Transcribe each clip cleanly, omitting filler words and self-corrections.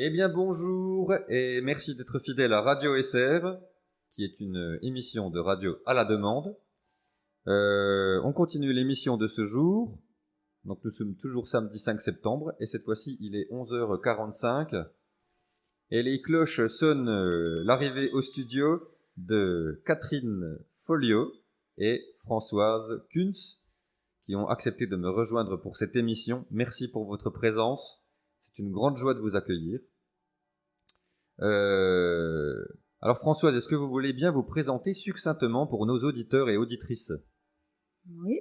Eh bien bonjour et merci d'être fidèle à Radio SR, qui est une émission de radio à la demande. On continue l'émission de ce jour. Donc nous sommes toujours samedi 5 septembre et cette fois-ci il est 11h45 et les cloches sonnent l'arrivée au studio de Catherine Folliot et Françoise Kunz qui ont accepté de me rejoindre pour cette émission. Merci pour votre présence. C'est une grande joie de vous accueillir. Alors Françoise, est-ce que vous voulez bien vous présenter succinctement pour nos auditeurs et auditrices ? Oui.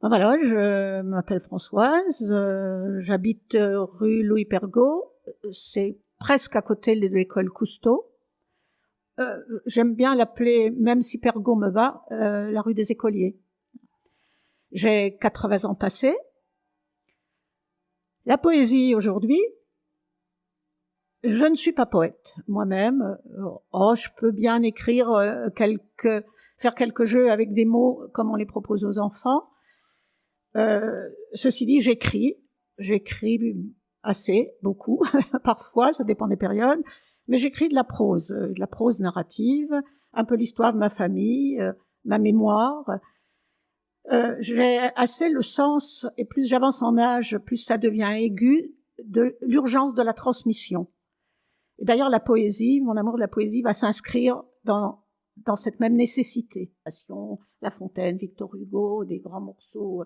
Voilà, je m'appelle Françoise, j'habite rue Louis Pergaud, c'est presque à côté de l'école Cousteau. J'aime bien l'appeler, même si Pergaud me va, la rue des Écoliers. J'ai 80 ans passés. La poésie aujourd'hui, je ne suis pas poète moi-même. Je peux bien écrire faire quelques jeux avec des mots comme on les propose aux enfants. Ceci dit, j'écris assez, beaucoup, parfois, ça dépend des périodes, mais j'écris de la prose narrative, un peu l'histoire de ma famille, ma mémoire. J'ai assez le sens, et plus j'avance en âge, plus ça devient aigu, de l'urgence de la transmission. Et d'ailleurs, la poésie, mon amour de la poésie va s'inscrire dans cette même nécessité. La Fontaine, Victor Hugo, des grands morceaux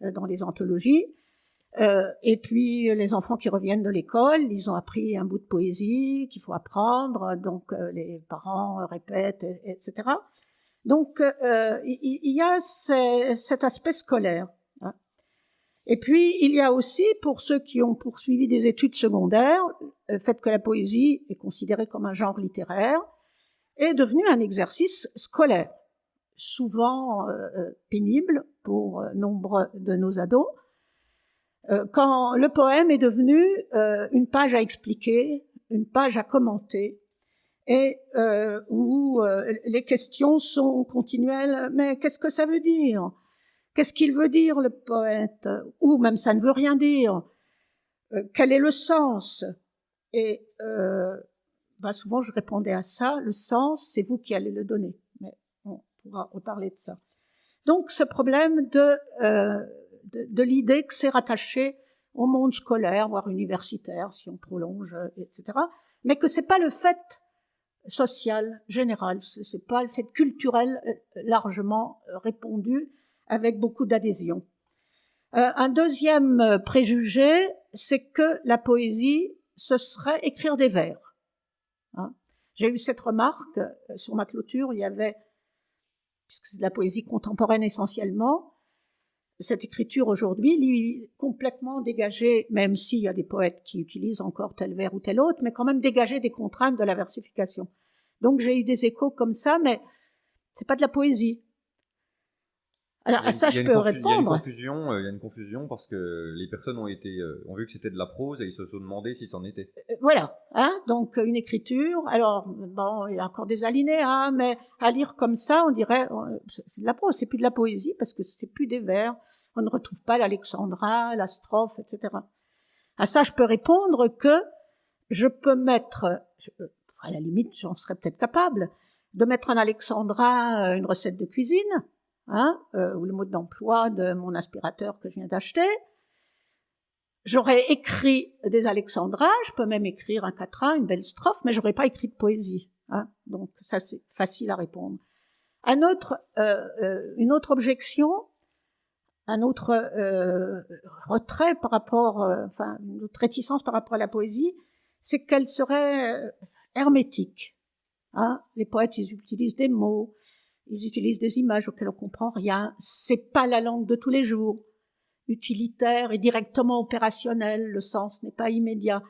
dans les anthologies. Et puis, les enfants qui reviennent de l'école, ils ont appris un bout de poésie qu'il faut apprendre, donc les parents répètent, etc. Donc, il y a cet aspect scolaire. Hein. Et puis, il y a aussi, pour ceux qui ont poursuivi des études secondaires, le fait que la poésie est considérée comme un genre littéraire, est devenu un exercice scolaire, souvent pénible pour nombre de nos ados, quand le poème est devenu une page à expliquer, une page à commenter, et où les questions sont continuelles. Mais qu'est-ce que ça veut dire ? Qu'est-ce qu'il veut dire, le poète ? Ou même ça ne veut rien dire. Quel est le sens ? Et souvent, je répondais à ça. Le sens, c'est vous qui allez le donner. Mais on pourra reparler de ça. Donc, ce problème de l'idée que c'est rattaché au monde scolaire, voire universitaire, si on prolonge, etc. Mais que c'est pas le fait social, général. C'est pas le fait culturel largement répandu avec beaucoup d'adhésion. Un deuxième préjugé, c'est que la poésie, ce serait écrire des vers. Hein. J'ai eu cette remarque sur ma clôture, il y avait, puisque c'est de la poésie contemporaine essentiellement, cette écriture aujourd'hui, complètement dégagée, même s'il y a des poètes qui utilisent encore tel vers ou tel autre, mais quand même dégagée des contraintes de la versification. Donc j'ai eu des échos comme ça, mais c'est pas de la poésie. Alors à ça je peux répondre. Il y a une confusion parce que les personnes ont vu que c'était de la prose et ils se sont demandé si c'en était. Voilà, hein, donc une écriture. Alors bon, il y a encore des alinéas, mais à lire comme ça, on dirait c'est de la prose, c'est plus de la poésie parce que c'est plus des vers. On ne retrouve pas l'alexandrin, la strophe, etc. À ça je peux répondre que je peux mettre, à la limite, j'en serais peut-être capable de mettre un alexandrin, une recette de cuisine. Hein, ou le mode d'emploi de mon aspirateur que je viens d'acheter. J'aurais écrit des alexandrins, je peux même écrire un quatrain, une belle strophe, mais j'aurais pas écrit de poésie. Hein, donc ça c'est facile à répondre. Une autre objection, un autre retrait par rapport, une autre réticence par rapport à la poésie, c'est qu'elle serait hermétique. Hein, les poètes, ils utilisent des mots. Ils utilisent des images auxquelles on comprend rien. C'est pas la langue de tous les jours. Utilitaire et directement opérationnel. Le sens n'est pas immédiat.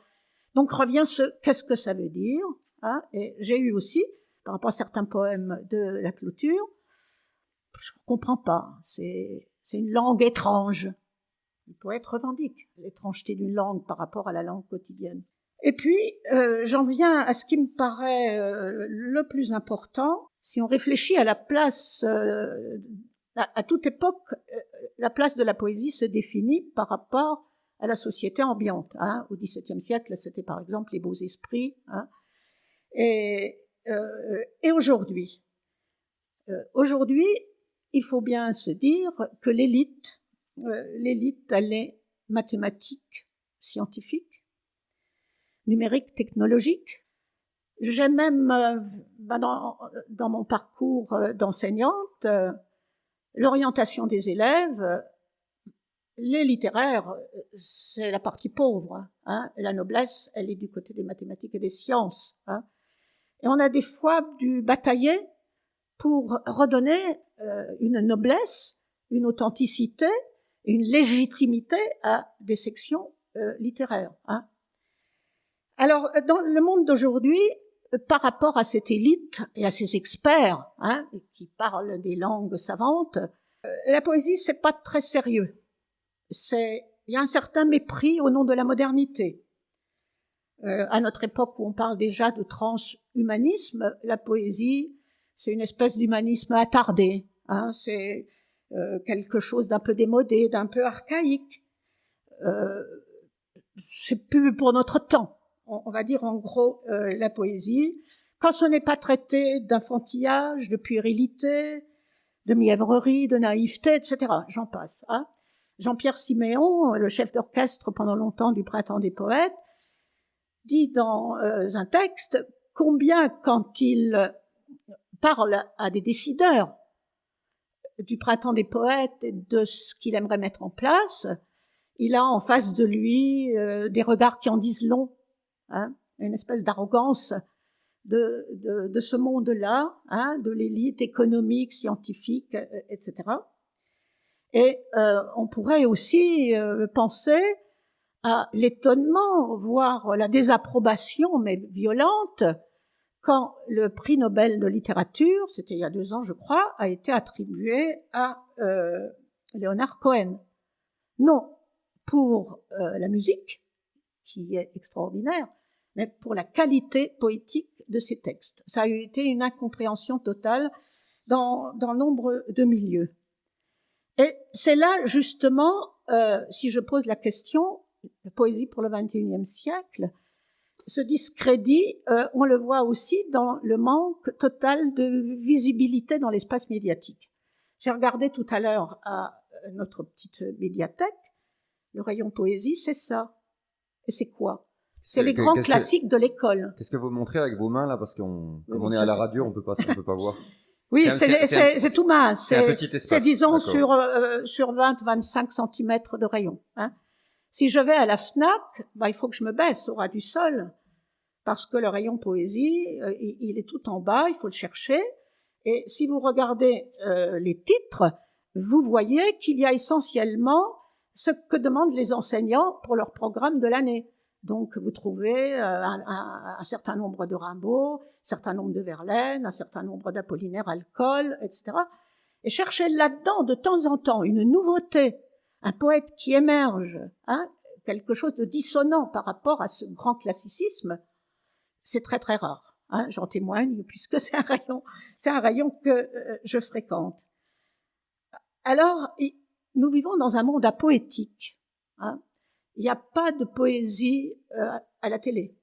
Donc revient qu'est-ce que ça veut dire, hein ? Et j'ai eu aussi, par rapport à certains poèmes de la clôture, je comprends pas. C'est une langue étrange. Le poète revendique l'étrangeté d'une langue par rapport à la langue quotidienne. Et puis, j'en viens à ce qui me paraît le plus important. Si on réfléchit à la place, à toute époque, la place de la poésie se définit par rapport à la société ambiante. Hein. Au XVIIe siècle, c'était par exemple les beaux esprits. Hein. Et aujourd'hui, il faut bien se dire que l'élite, elle est mathématique, scientifique, numérique, technologique. J'ai même, dans mon parcours d'enseignante, l'orientation des élèves, les littéraires, c'est la partie pauvre. Hein. La noblesse, elle est du côté des mathématiques et des sciences. Hein. Et on a des fois dû batailler pour redonner une noblesse, une authenticité, une légitimité à des sections littéraires. Hein. Alors, dans le monde d'aujourd'hui, par rapport à cette élite et à ces experts hein, qui parlent des langues savantes, la poésie, c'est pas très sérieux. Il y a un certain mépris au nom de la modernité. À notre époque où on parle déjà de transhumanisme, la poésie, c'est une espèce d'humanisme attardé. Hein, c'est quelque chose d'un peu démodé, d'un peu archaïque. C'est plus pour notre temps. On va dire en gros la poésie. Quand ce n'est pas traité d'enfantillage, de puérilité, de mièvrerie, de naïveté, etc. J'en passe. Hein. Jean-Pierre Siméon, le chef d'orchestre pendant longtemps du Printemps des Poètes, dit dans un texte combien quand il parle à des décideurs du Printemps des Poètes et de ce qu'il aimerait mettre en place, il a en face de lui des regards qui en disent long, hein, une espèce d'arrogance de ce monde-là, hein, de l'élite économique, scientifique, etc. Et on pourrait aussi penser à l'étonnement, voire la désapprobation, mais violente, quand le prix Nobel de littérature, c'était il y a 2 ans je crois, a été attribué à Leonard Cohen. Non pour la musique, qui est extraordinaire, mais pour la qualité poétique de ses textes. Ça a été une incompréhension totale dans nombre de milieux. Et c'est là, justement, si je pose la question, la poésie pour le XXIe siècle, ce discrédit, on le voit aussi dans le manque total de visibilité dans l'espace médiatique. J'ai regardé tout à l'heure à notre petite médiathèque, le rayon poésie, c'est ça. Et c'est quoi ? C'est les grands classiques de l'école. Qu'est-ce que vous montrez avec vos mains là ? Parce comme on est à la radio, on peut pas voir. Oui, c'est tout mince. C'est un petit espace. C'est disons sur 20-25 centimètres de rayon. Hein. Si je vais à la FNAC, il faut que je me baisse au ras du sol, parce que le rayon poésie, il est tout en bas, il faut le chercher. Et si vous regardez les titres, vous voyez qu'il y a essentiellement ce que demandent les enseignants pour leur programme de l'année. Donc, vous trouvez un certain nombre de Rimbaud, un certain nombre de Verlaine, un certain nombre d'Apollinaire Alcool, etc. Et cherchez là-dedans, de temps en temps, une nouveauté, un poète qui émerge, hein, quelque chose de dissonant par rapport à ce grand classicisme, c'est très très rare. Hein, j'en témoigne, puisque c'est un rayon que je fréquente. Alors, nous vivons dans un monde apoétique. Hein. Il n'y a pas de poésie à la télé,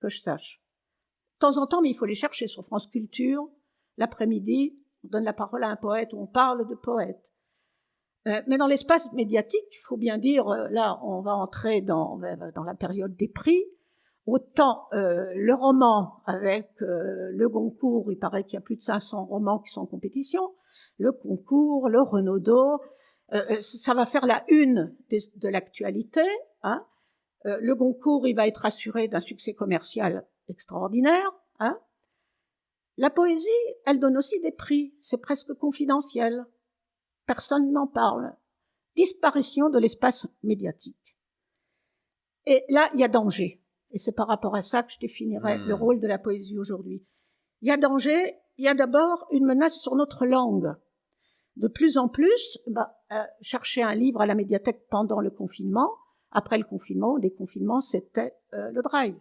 que je sache. De temps en temps, mais il faut les chercher sur France Culture. L'après-midi, on donne la parole à un poète, où on parle de poète. Mais dans l'espace médiatique, il faut bien dire, là, on va entrer dans la période des prix. Autant le roman avec le Goncourt, il paraît qu'il y a plus de 500 romans qui sont en compétition, le Goncourt, le Renaudot, ça va faire la une de l'actualité. Hein. Le Goncourt, il va être assuré d'un succès commercial extraordinaire. Hein. La poésie, elle donne aussi des prix, c'est presque confidentiel. Personne n'en parle. Disparition de l'espace médiatique. Et là, il y a danger. Et c'est par rapport à ça que je définirais le rôle de la poésie aujourd'hui. Il y a danger, il y a d'abord une menace sur notre langue. De plus en plus, chercher un livre à la médiathèque pendant le confinement, après le confinement, déconfinement, c'était le drive.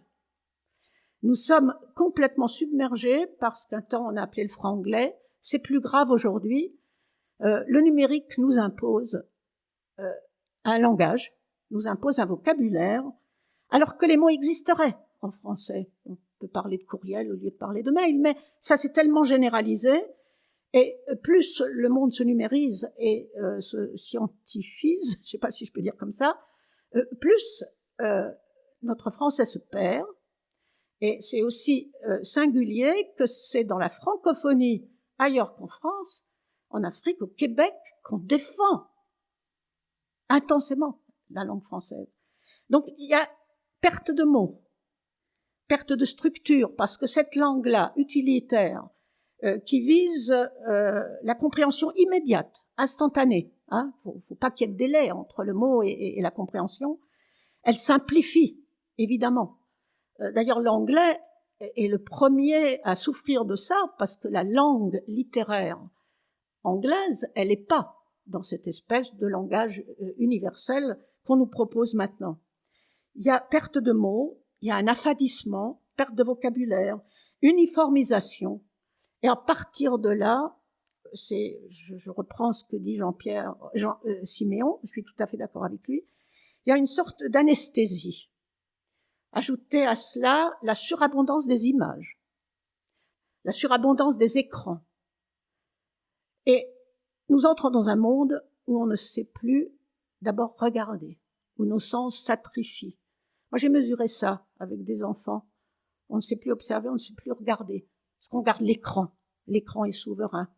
Nous sommes complètement submergés par ce qu'un temps on a appelé le franglais. C'est plus grave aujourd'hui. Le numérique nous impose un langage, nous impose un vocabulaire, alors que les mots existeraient en français. On peut parler de courriel au lieu de parler de mail, mais ça c'est tellement généralisé, et plus le monde se numérise et se scientifise, je ne sais pas si je peux dire comme ça, plus notre français se perd. Et c'est aussi singulier que c'est dans la francophonie, ailleurs qu'en France, en Afrique, au Québec, qu'on défend intensément la langue française. Donc il y a perte de mots, perte de structure, parce que cette langue-là, utilitaire, qui vise la compréhension immédiate, instantanée, hein, faut pas qu'il y ait de délai entre le mot et la compréhension, elle simplifie, évidemment. D'ailleurs, l'anglais est le premier à souffrir de ça, parce que la langue littéraire anglaise, elle n'est pas dans cette espèce de langage universel qu'on nous propose maintenant. Il y a perte de mots, il y a un affadissement, perte de vocabulaire, uniformisation, et à partir de là, je reprends ce que dit Jean Siméon, je suis tout à fait d'accord avec lui, il y a une sorte d'anesthésie. Ajoutez à cela la surabondance des images, la surabondance des écrans. Et nous entrons dans un monde où on ne sait plus d'abord regarder, où nos sens s'atropient. Moi, j'ai mesuré ça avec des enfants. On ne sait plus observer, on ne sait plus regarder, parce qu'on regarde l'écran. L'écran est souverain.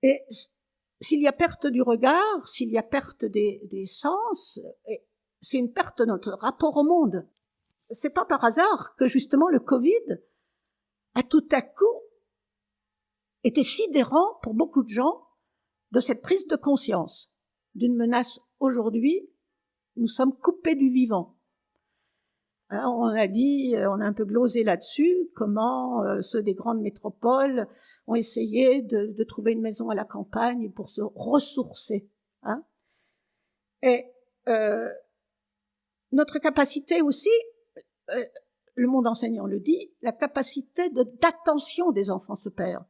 Et s'il y a perte du regard, s'il y a perte des sens, c'est une perte de notre rapport au monde. C'est pas par hasard que justement le Covid a tout à coup été sidérant pour beaucoup de gens de cette prise de conscience d'une menace. Aujourd'hui, nous sommes coupés du vivant. Alors, on a dit, on a un peu glosé là-dessus, comment ceux des grandes métropoles ont essayé de trouver une maison à la campagne pour se ressourcer. Hein. Et notre capacité aussi, le monde enseignant le dit, la capacité d'attention des enfants se perd.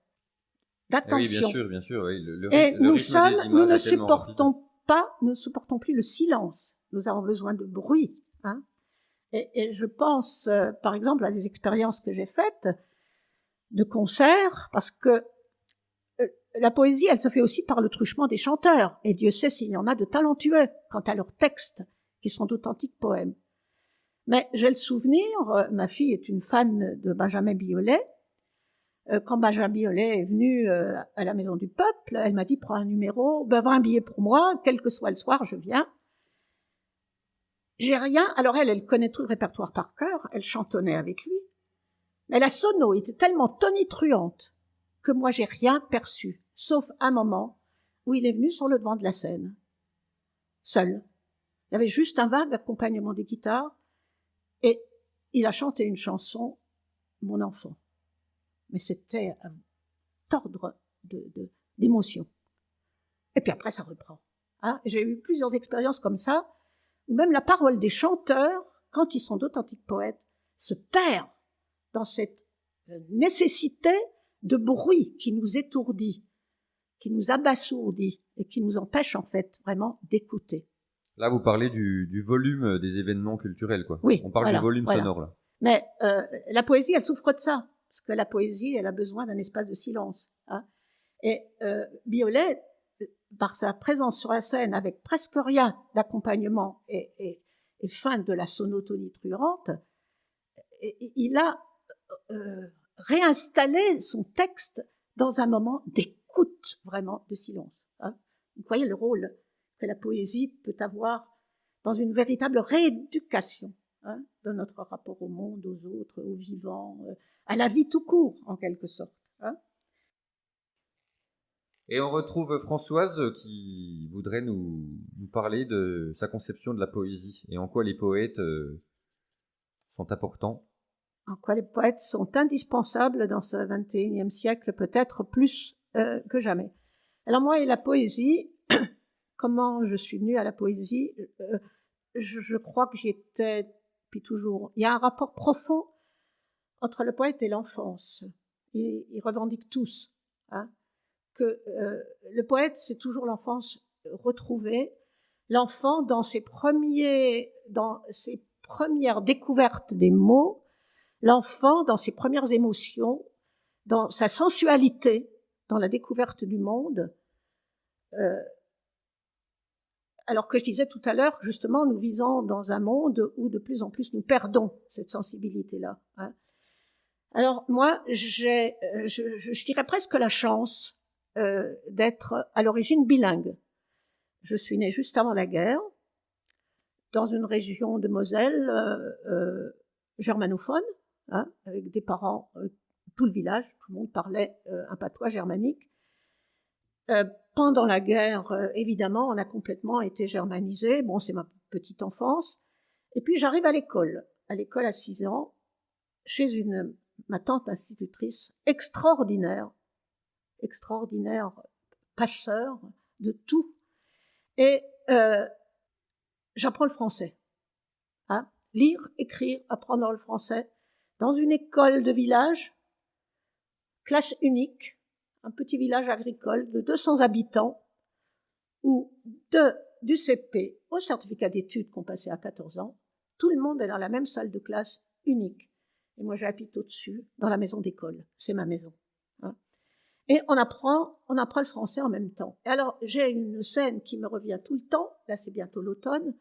D'attention. Oui, bien sûr. Oui. Et le rythme des images nous ne est tellement supportons plus le silence. Nous avons besoin de bruit. Hein. Et je pense, par exemple, à des expériences que j'ai faites de concerts, parce que la poésie, elle se fait aussi par le truchement des chanteurs. Et Dieu sait s'il y en a de talentueux quant à leurs textes, qui sont d'authentiques poèmes. Mais j'ai le souvenir, ma fille est une fan de Benjamin Biolay. Quand Benjamin Biolay est venu à la Maison du Peuple, elle m'a dit, prends un numéro, va un billet pour moi, quel que soit le soir, je viens. J'ai rien, alors elle connaît tout le répertoire par cœur, elle chantonnait avec lui. Mais la sono était tellement tonitruante que moi j'ai rien perçu, sauf un moment où il est venu sur le devant de la scène, seul. Il y avait juste un vague accompagnement de guitare, et il a chanté une chanson, Mon enfant. Mais c'était un tordre d'émotion. Et puis après, ça reprend. Hein. J'ai eu plusieurs expériences comme ça, où même la parole des chanteurs, quand ils sont d'authentiques poètes, se perd dans cette nécessité de bruit qui nous étourdit, qui nous abasourdit et qui nous empêche en fait vraiment d'écouter. Là, vous parlez du volume des événements culturels, quoi. Oui, on parle du volume sonore, là. Mais la poésie, elle souffre de ça, parce que la poésie, elle a besoin d'un espace de silence. Hein. Et Biolay, par sa présence sur la scène avec presque rien d'accompagnement et fin de la sonotonie truante, il a réinstallé son texte dans un moment d'écoute vraiment de silence. Hein. Vous voyez le rôle que la poésie peut avoir dans une véritable rééducation de notre rapport au monde, aux autres, aux vivants, à la vie tout court en quelque sorte. Hein. Et on retrouve Françoise qui voudrait nous parler de sa conception de la poésie et en quoi les poètes sont importants. En quoi les poètes sont indispensables dans ce XXIe siècle, peut-être plus que jamais. Alors moi et la poésie, comment je suis venue à la poésie, je crois que j'y étais depuis toujours. Il y a un rapport profond entre le poète et l'enfance. Ils revendiquent tous que le poète, c'est toujours l'enfance retrouvée, l'enfant dans ses premières découvertes des mots, l'enfant dans ses premières émotions, dans sa sensualité, dans la découverte du monde. Alors que je disais tout à l'heure, justement, nous vivons dans un monde où de plus en plus nous perdons cette sensibilité-là. Hein. Alors moi, je dirais presque la chance d'être à l'origine bilingue. Je suis née juste avant la guerre, dans une région de Moselle germanophone, hein, avec des parents, tout le village, tout le monde parlait un patois germanique. Pendant la guerre, évidemment, on a complètement été germanisé. Bon, c'est ma petite enfance. Et puis j'arrive à l'école à 6 ans, chez ma tante institutrice extraordinaire, passeur de tout. Et j'apprends le français. Hein, lire, écrire, apprendre le français. Dans une école de village, classe unique, un petit village agricole de 200 habitants, où du CP au certificat d'études qu'on passait à 14 ans, tout le monde est dans la même salle de classe unique. Et moi, j'habite au-dessus, dans la maison d'école. C'est ma maison. Hein. Et on apprend le français en même temps. Et alors, j'ai une scène qui me revient tout le temps, là c'est bientôt l'automne,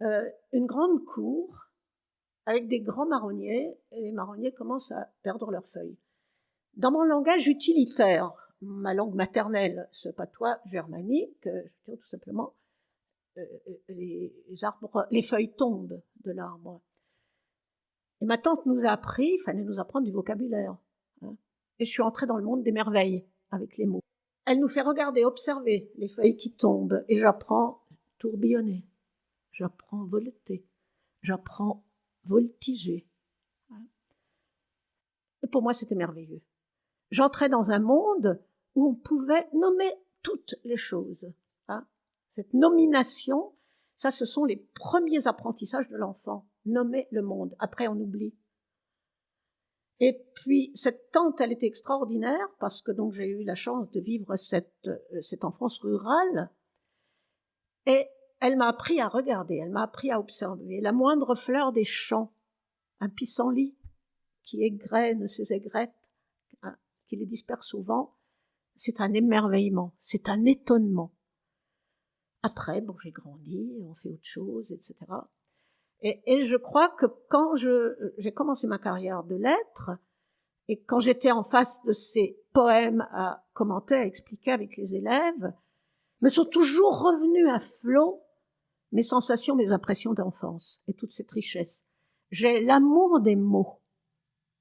une grande cour avec des grands marronniers, et les marronniers commencent à perdre leurs feuilles. Dans mon langage utilitaire, ma langue maternelle, ce patois germanique, je veux dire tout simplement, les feuilles tombent de l'arbre. Et ma tante nous a appris, il fallait nous apprendre du vocabulaire. Hein. Et je suis entrée dans le monde des merveilles avec les mots. Elle nous fait regarder, observer les feuilles qui tombent, et j'apprends tourbillonner, j'apprends voleter, j'apprends voltiger. Et pour moi, c'était merveilleux. J'entrais dans un monde où on pouvait nommer toutes les choses. Hein. Cette nomination, ça, ce sont les premiers apprentissages de l'enfant. Nommer le monde. Après, on oublie. Et puis, cette tante, elle était extraordinaire parce que donc j'ai eu la chance de vivre cette enfance rurale. Et elle m'a appris à regarder, elle m'a appris à observer la moindre fleur des champs, un pissenlit qui égrène ses aigrettes, qui les disperse au vent, c'est un émerveillement, c'est un étonnement. Après, bon, j'ai grandi, on fait autre chose, etc. Et je crois que quand j'ai commencé ma carrière de lettres, et quand j'étais en face de ces poèmes à commenter, à expliquer avec les élèves, me sont toujours revenues à flot mes sensations, mes impressions d'enfance, et toute cette richesse. J'ai l'amour des mots.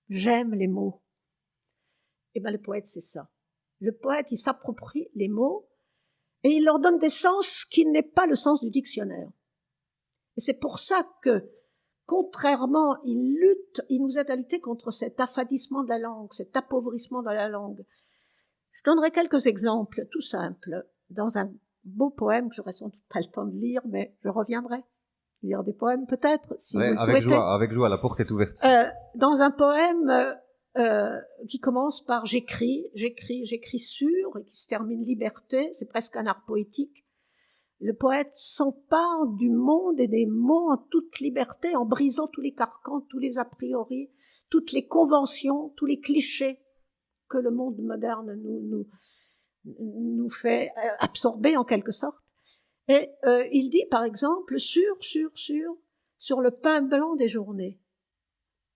J'aime les mots. Eh bien, le poète, c'est ça. Le poète, il s'approprie les mots et il leur donne des sens qui n'est pas le sens du dictionnaire. Et c'est pour ça que, contrairement, il nous aide à lutter contre cet affadissement de la langue, cet appauvrissement de la langue. Je donnerai quelques exemples tout simples dans un beau poème que j'aurai sans doute pas le temps de lire, mais je reviendrai lire des poèmes peut-être, si ouais, vous le souhaitez. Avec joie, la porte est ouverte. Dans un poème qui commence par j'écris sur, et qui se termine liberté, c'est presque un art poétique. Le poète s'empare du monde et des mots en toute liberté, en brisant tous les carcans, tous les a priori, toutes les conventions, tous les clichés que le monde moderne nous fait absorber en quelque sorte. Et il dit par exemple sur le pain blanc des journées.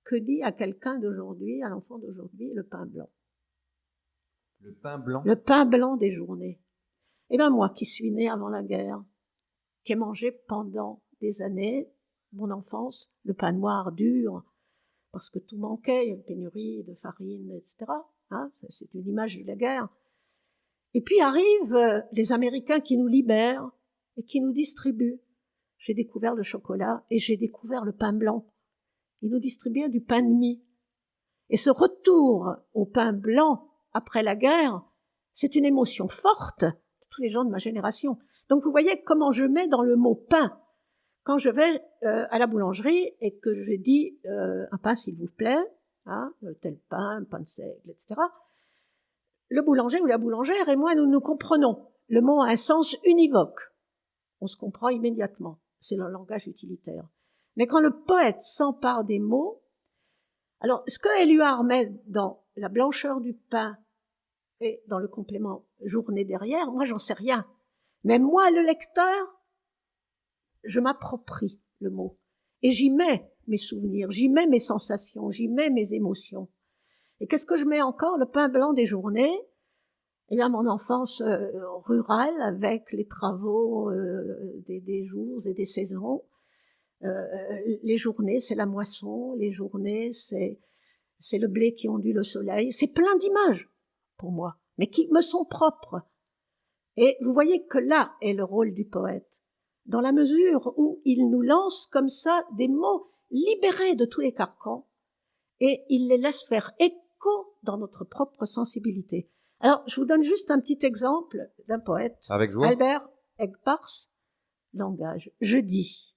Que dit à quelqu'un d'aujourd'hui, à l'enfant d'aujourd'hui, le pain blanc? Le pain blanc? Le pain blanc des journées. Eh bien moi qui suis née avant la guerre, qui ai mangé pendant des années, mon enfance, le pain noir dur, parce que tout manquait, il y avait une pénurie de farine, etc. Hein, c'est une image de la guerre. Et puis arrivent les Américains qui nous libèrent et qui nous distribuent. J'ai découvert le chocolat et j'ai découvert le pain blanc. Ils nous distribuaient du pain de mie. Et ce retour au pain blanc après la guerre, c'est une émotion forte de tous les gens de ma génération. Donc vous voyez comment je mets dans le mot pain. Quand je vais à la boulangerie et que je dis un pain s'il vous plaît, hein, tel pain de seigle, etc., le boulanger ou la boulangère et moi, nous nous comprenons. Le mot a un sens univoque. on se comprend immédiatement. C'est le langage utilitaire. Mais quand le poète s'empare des mots, alors ce que Éluard met dans la blancheur du pain et dans le complément journée derrière, moi j'en sais rien. Mais moi, le lecteur, je m'approprie le mot. Et j'y mets mes souvenirs, j'y mets mes sensations, j'y mets mes émotions. Et qu'est-ce que je mets encore? Le pain blanc des journées. Eh bien, mon enfance rurale avec les travaux des jours et des saisons. Les journées, c'est la moisson. Les journées, c'est le blé qui ondule au soleil. C'est plein d'images pour moi, mais qui me sont propres. Et vous voyez que là est le rôle du poète, dans la mesure où il nous lance comme ça des mots libérés de tous les carcans, et il les laisse faire écho dans notre propre sensibilité. Alors, je vous donne juste un petit exemple d'un poète. Avec joie. Albert Egpars, langage. Jeudi,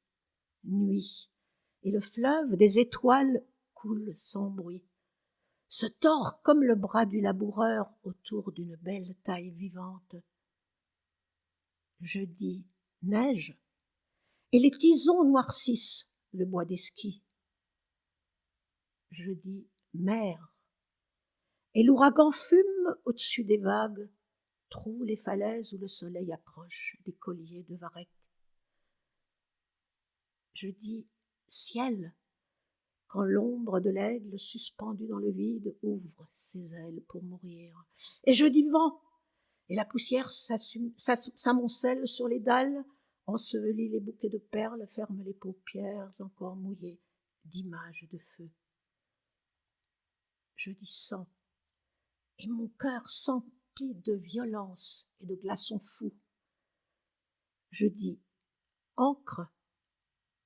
nuit, et le fleuve des étoiles coule sans bruit, se tord comme le bras du laboureur autour d'une belle taille vivante. Jeudi, neige, et les tisons noircissent le bois des skis. Jeudi, mer, et l'ouragan fume au-dessus des vagues, troue les falaises où le soleil accroche des colliers de varech. Jeudi, ciel, quand l'ombre de l'aigle suspendu dans le vide ouvre ses ailes pour mourir. Et jeudi, vent, et la poussière s'amoncelle sur les dalles, ensevelit les bouquets de perles, ferme les paupières encore mouillées d'images de feu. Jeudi, sang, et mon cœur s'emplit de violence et de glaçons fous. Je dis encre,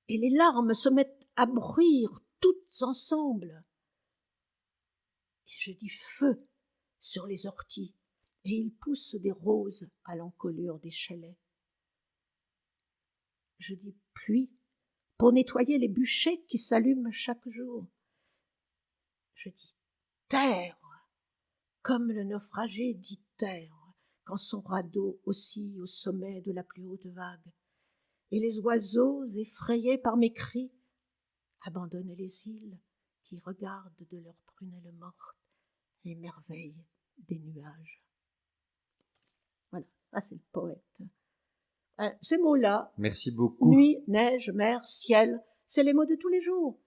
et les larmes se mettent à bruire toutes ensemble. Et je dis feu sur les orties, et il pousse des roses à l'encolure des chalets. Je dis pluie pour nettoyer les bûchers qui s'allument chaque jour. Je dis terre, comme le naufragé dit terre, quand son radeau oscille au sommet de la plus haute vague, et les oiseaux, effrayés par mes cris, abandonnent les îles qui regardent de leurs prunelles mortes les merveilles des nuages. Voilà, ça c'est le poète. Ces mots-là, merci beaucoup. Nuit, neige, mer, ciel, c'est les mots de tous les jours.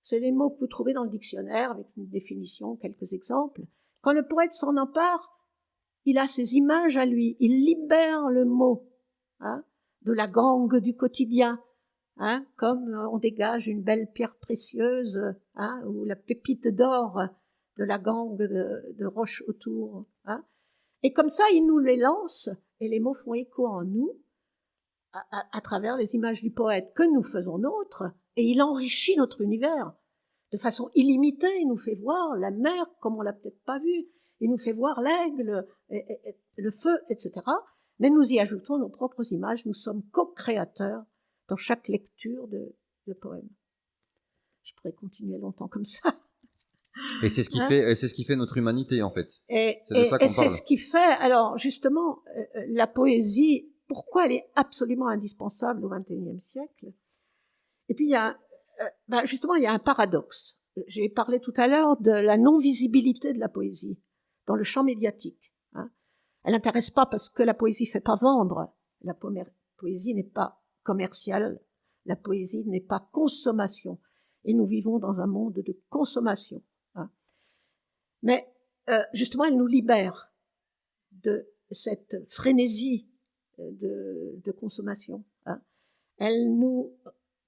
C'est les mots que vous trouvez dans le dictionnaire avec une définition, quelques exemples. Quand le poète s'en empare, il a ses images à lui, il libère le mot de la gangue du quotidien, comme on dégage une belle pierre précieuse ou la pépite d'or de la gangue de roches autour. Et comme ça, il nous les lance et les mots font écho en nous à travers les images du poète que nous faisons nôtres, et il enrichit notre univers de façon illimitée. Il nous fait voir la mer comme on l'a peut-être pas vue, il nous fait voir l'aigle, et le feu, etc. Mais nous y ajoutons nos propres images, nous sommes co-créateurs dans chaque lecture de poème. Je pourrais continuer longtemps comme ça. Et c'est ce qui fait, c'est ce qui fait notre humanité en fait. Et c'est de ça qu'on parle. C'est ce qui fait, alors justement, la poésie, pourquoi elle est absolument indispensable au XXIe siècle. Et puis il y a, justement, il y a un paradoxe. J'ai parlé tout à l'heure de la non-visibilité de la poésie dans le champ médiatique. Elle n'intéresse pas parce que la poésie fait pas vendre. La poésie n'est pas commerciale. La poésie n'est pas consommation. Et nous vivons dans un monde de consommation. Mais justement, elle nous libère de cette frénésie de consommation. Elle nous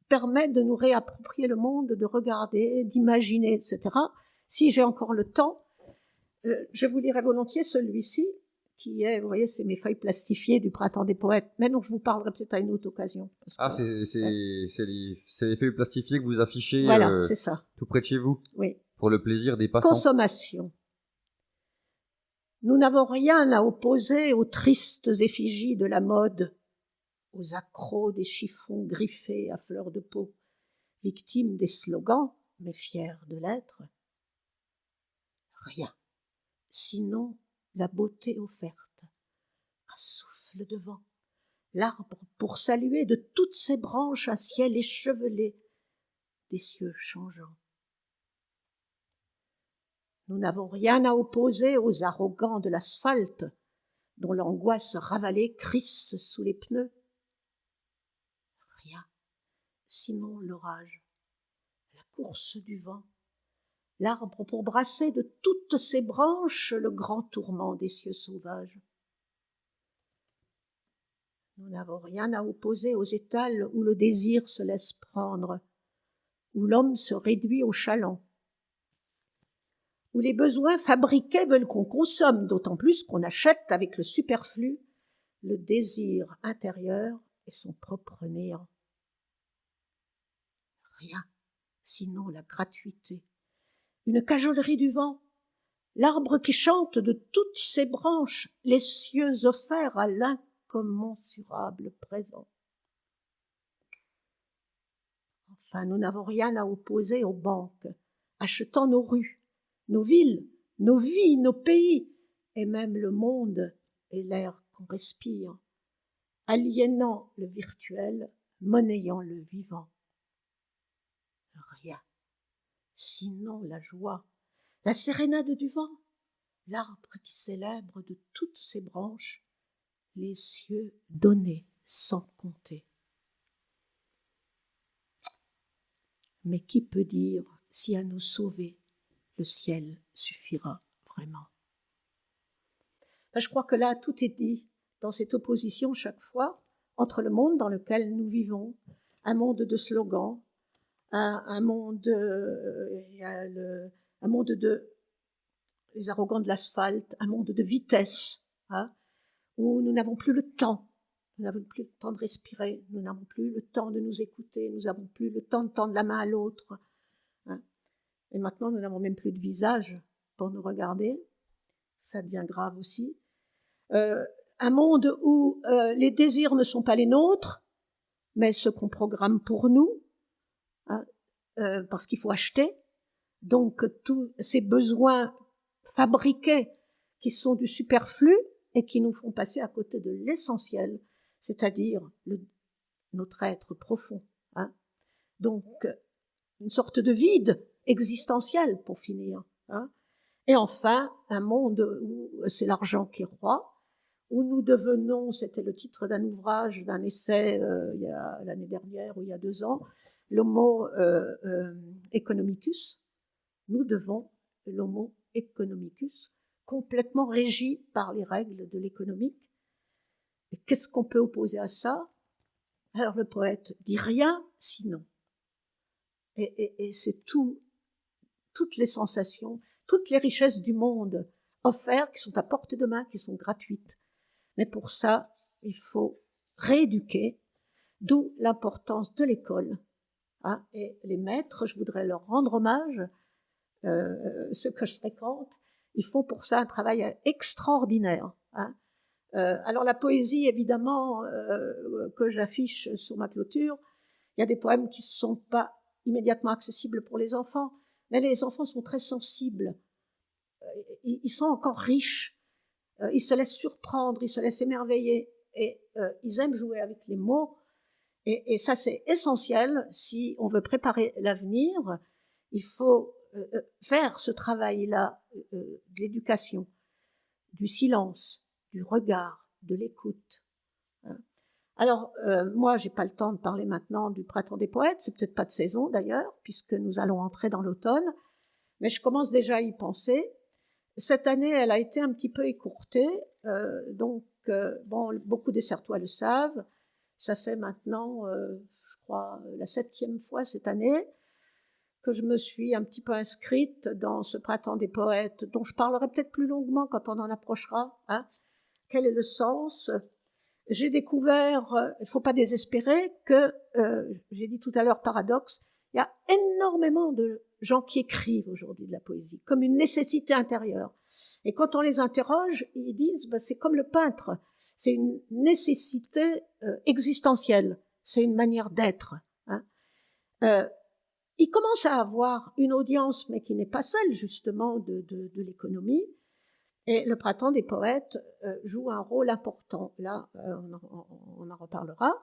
permet de nous réapproprier le monde, de regarder, d'imaginer, etc. Si j'ai encore le temps, je vous lirai volontiers celui-ci, qui est, vous voyez, c'est mes feuilles plastifiées du Printemps des Poètes, mais dont je vous parlerai peut-être à une autre occasion. C'est les feuilles plastifiées que vous affichez voilà, c'est ça. Tout près de chez vous, oui. Pour le plaisir des passants. Consommation. Nous n'avons rien à opposer aux tristes effigies de la mode, aux accros des chiffons griffés à fleur de peau, victimes des slogans, mais fiers de l'être. Rien, sinon la beauté offerte, un souffle de vent, l'arbre pour saluer de toutes ses branches un ciel échevelé, des cieux changeants. Nous n'avons rien à opposer aux arrogants de l'asphalte, dont l'angoisse ravalée crisse sous les pneus. Rien, sinon l'orage, la course du vent, l'arbre pour brasser de toutes ses branches le grand tourment des cieux sauvages. Nous n'avons rien à opposer aux étals où le désir se laisse prendre, où l'homme se réduit au chaland, où les besoins fabriqués veulent qu'on consomme, d'autant plus qu'on achète avec le superflu le désir intérieur et son propre néant. Rien, sinon la gratuité, une cajolerie du vent, l'arbre qui chante de toutes ses branches, les cieux offerts à l'incommensurable présent. Enfin, nous n'avons rien à opposer aux banques, achetant nos rues, nos villes, nos vies, nos pays, et même le monde et l'air qu'on respire, aliénant le virtuel, monnayant le vivant. Rien, sinon la joie, la sérénade du vent, l'arbre qui célèbre de toutes ses branches les cieux donnés sans compter. Mais qui peut dire si à nous sauver, le ciel suffira vraiment? Je crois que là, tout est dit dans cette opposition chaque fois entre le monde dans lequel nous vivons, un monde de slogans, un monde de les arrogants de l'asphalte, un monde de vitesse, hein, où nous n'avons plus le temps. Nous n'avons plus le temps de respirer, nous n'avons plus le temps de nous écouter, nous n'avons plus le temps de tendre la main à l'autre. Hein. Et maintenant, nous n'avons même plus de visage pour nous regarder. Ça devient grave aussi. Un monde où les désirs ne sont pas les nôtres, mais ce qu'on programme pour nous, hein, parce qu'il faut acheter. Donc, tous ces besoins fabriqués qui sont du superflu et qui nous font passer à côté de l'essentiel, c'est-à-dire notre être profond. Hein. Donc, une sorte de vide existentiel pour finir. Hein. Et enfin, un monde où c'est l'argent qui est roi, où nous devenons, c'était le titre d'un ouvrage, d'un essai il y a l'année dernière ou il y a 2 ans, l'homo economicus. Nous devons l'homo economicus, complètement régi par les règles de l'économique. Et qu'est-ce qu'on peut opposer à ça? Alors le poète dit rien sinon. Et c'est toutes les sensations, toutes les richesses du monde offertes, qui sont à portée de main, qui sont gratuites. Mais pour ça, il faut rééduquer, d'où l'importance de l'école. Hein, et les maîtres, je voudrais leur rendre hommage, ceux que je fréquente, ils font pour ça un travail extraordinaire. Hein. Alors la poésie, évidemment, que j'affiche sur ma clôture, il y a des poèmes qui ne sont pas immédiatement accessibles pour les enfants, mais les enfants sont très sensibles. Ils sont encore riches, ils se laissent surprendre, ils se laissent émerveiller, et ils aiment jouer avec les mots, et ça c'est essentiel. Si on veut préparer l'avenir, il faut faire ce travail-là de l'éducation, du silence, du regard, de l'écoute. Hein. Alors, moi, j'ai pas le temps de parler maintenant du Printemps des poètes, c'est peut-être pas de saison d'ailleurs, puisque nous allons entrer dans l'automne, mais je commence déjà à y penser. Cette année, elle a été un petit peu écourtée, donc, bon, beaucoup des Certois le savent, ça fait maintenant, je crois, la 7e fois cette année que je me suis un petit peu inscrite dans ce Printemps des poètes, dont je parlerai peut-être plus longuement quand on en approchera. Hein. Quel est le sens? J'ai découvert, il ne faut pas désespérer, que, j'ai dit tout à l'heure paradoxe, il y a énormément de gens qui écrivent aujourd'hui de la poésie, comme une nécessité intérieure. Et quand on les interroge, ils disent, c'est comme le peintre, c'est une nécessité existentielle, c'est une manière d'être. Hein. Il commence à avoir une audience, mais qui n'est pas celle justement de l'économie, Et le printemps des poètes joue un rôle important. Là, on en reparlera.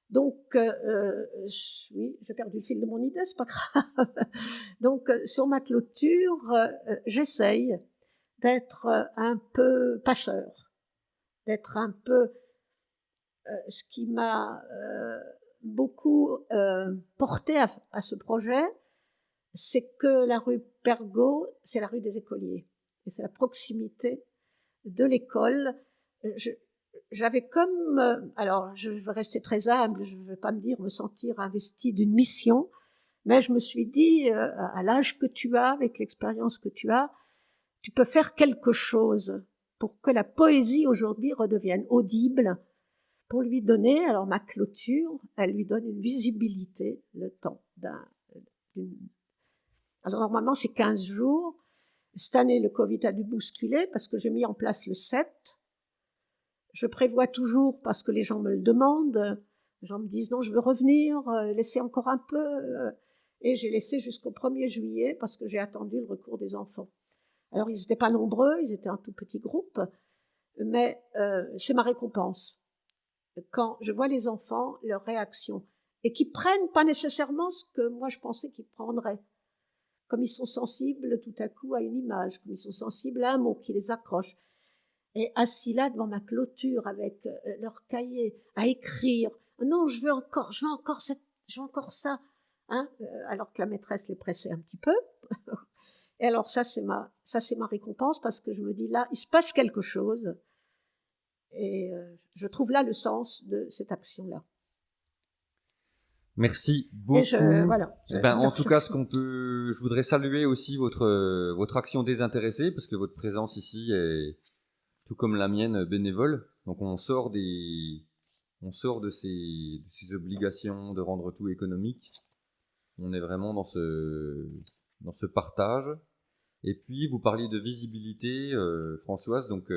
Donc, oui, j'ai perdu le fil de mon idée, c'est pas grave. Donc, sur ma clôture, j'essaye d'être un peu passeur, d'être un peu... ce qui m'a beaucoup porté à ce projet, c'est que la rue Pergaud, c'est la rue des écoliers. Et c'est la proximité de l'école. J'avais comme... alors, je veux rester très humble, je ne vais pas me sentir investie d'une mission, mais je me suis dit, à l'âge que tu as, avec l'expérience que tu as, tu peux faire quelque chose pour que la poésie aujourd'hui redevienne audible, pour lui donner, alors ma clôture, elle lui donne une visibilité, le temps d'une... Alors normalement c'est 15 jours. Cette année, le Covid a dû bousculer parce que j'ai mis en place le 7. Je prévois toujours parce que les gens me le demandent. Les gens me disent non, je veux revenir, laissez encore un peu. Et j'ai laissé jusqu'au 1er juillet parce que j'ai attendu le recours des enfants. Alors ils n'étaient pas nombreux, ils étaient un tout petit groupe, mais c'est ma récompense. Quand je vois les enfants, leurs réactions, et qui prennent pas nécessairement ce que moi je pensais qu'ils prendraient. Comme ils sont sensibles tout à coup à une image, comme ils sont sensibles à un mot qui les accroche. Et assis là devant ma clôture avec leur cahier à écrire, non, je veux encore ça, hein, alors que la maîtresse les pressait un petit peu. Et alors ça c'est ma récompense parce que je me dis là, il se passe quelque chose. Et je trouve là le sens de cette action-là. Merci beaucoup. Voilà, en tout cas, je voudrais saluer aussi votre action désintéressée, parce que votre présence ici est, tout comme la mienne, bénévole. Donc on sort de ces obligations de rendre tout économique. On est vraiment dans ce partage. Et puis vous parliez de visibilité, Françoise. Donc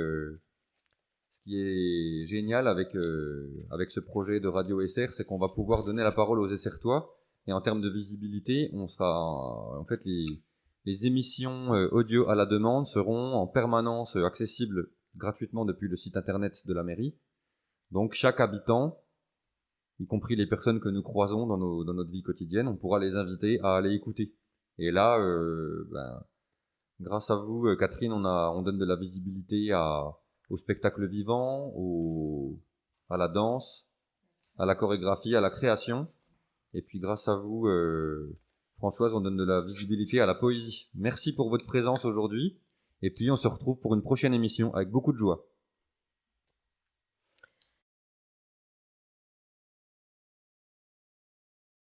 ce qui est génial avec ce projet de Radio SR, c'est qu'on va pouvoir donner la parole aux SRtois. Et en termes de visibilité, on sera en fait les émissions audio à la demande seront en permanence accessibles gratuitement depuis le site internet de la mairie. Donc chaque habitant, y compris les personnes que nous croisons dans notre vie quotidienne, on pourra les inviter à aller écouter. Et là, grâce à vous, Catherine, on donne de la visibilité au spectacle vivant, à la danse, à la chorégraphie, à la création. Et puis grâce à vous, Françoise, on donne de la visibilité à la poésie. Merci pour votre présence aujourd'hui. Et puis on se retrouve pour une prochaine émission avec beaucoup de joie.